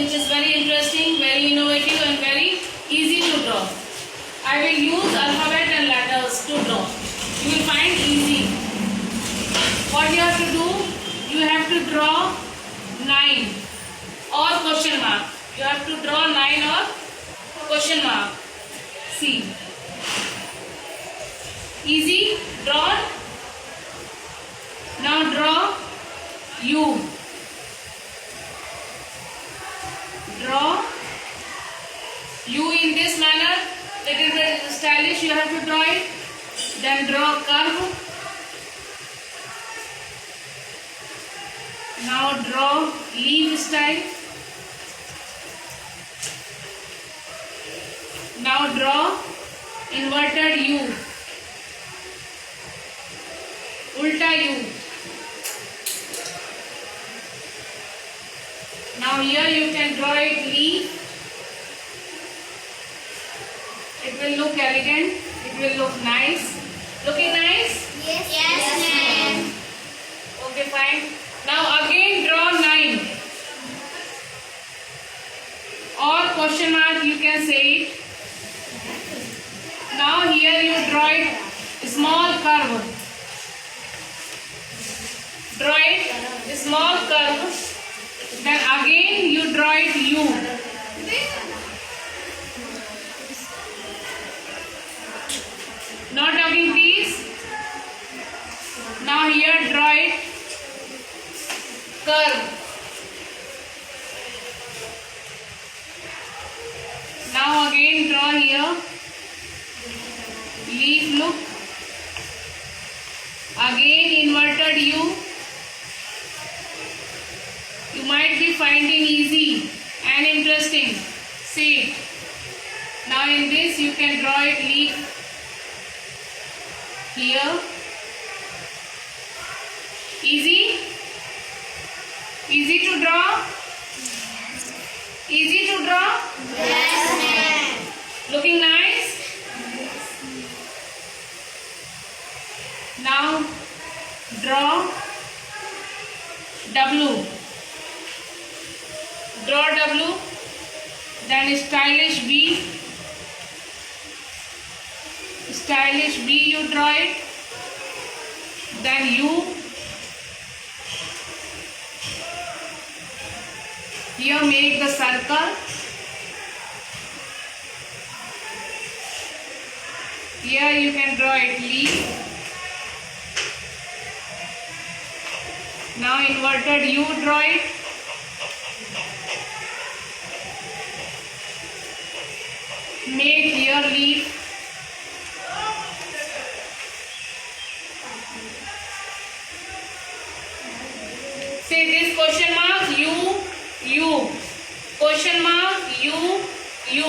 which is very interesting, very innovative and very easy to draw. I will use alphabet and letters to draw. You will find easy. What you have to do, you have to draw 9 or question mark. You have to draw 9 or question mark. See. Easy, drawn. Now draw U. Draw U in this manner. Little bit stylish you have to draw it. Then draw curve. Now draw leaf style. Now draw inverted U. Ulta U. Now here you can draw it leaf. It will look elegant. It will look nice. Looking nice? Yes, ma'am. Okay, fine. Now again draw 9. Or question mark you can say it. Now here you draw it small curve. Draw it small curve. Then again you draw it U. Not talking please. Now here draw it curve. Now again draw here leaf look. Again inverted U. You might be finding easy and interesting. See it. Now in this you can draw it leaf here. Easy? Easy to draw? Easy to draw? Yes, ma'am. Looking nice? Now draw W. Draw W. Then stylish B. Stylish B you draw it. Then U. Here make the circle. Here you can draw it leaf. Now inverted U draw it. Make here leaf. Say this question mark U. Question mark U.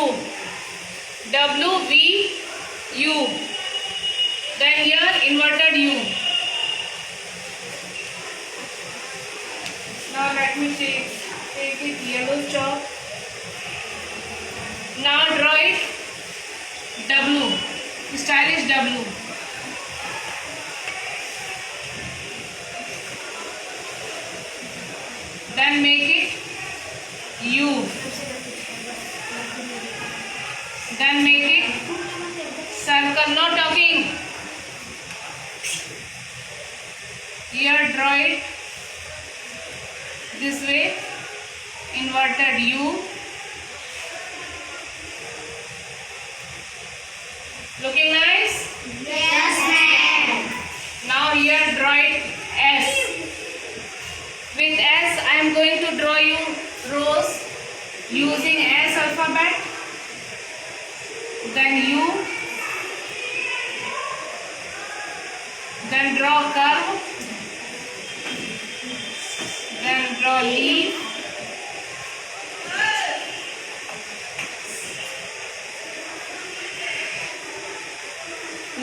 W V U. Then here inverted U. Now let me take it yellow chalk. Now draw it W. Stylish W. Then make it U. Then make it circle. Not talking. Here draw it this way. Inverted U. Looking nice? Yes, ma'am. Now here draw it S. With S I am going to draw you rows using S alphabet. Then U. Then draw curve. Then draw leaf.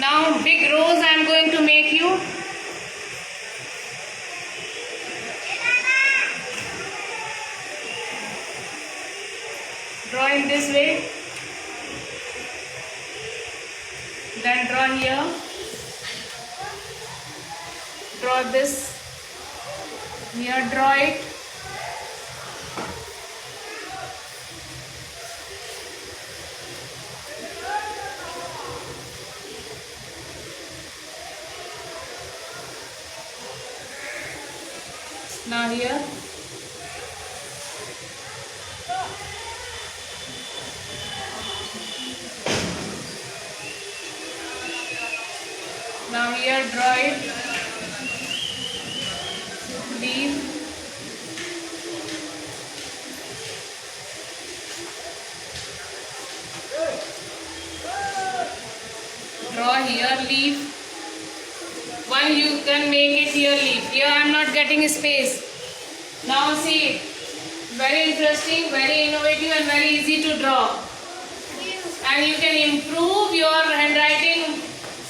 Now big rows I am going to make you. Draw in this way. Then draw here. Draw this. Here draw it. Now here. Now here, draw it. Leaf. Draw here, leaf. One you can make it here, leaf. Here I am not getting space. Now see, very interesting, very innovative and very easy to draw. And you can improve your handwriting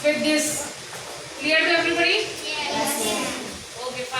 with this. Clear to everybody? Yes.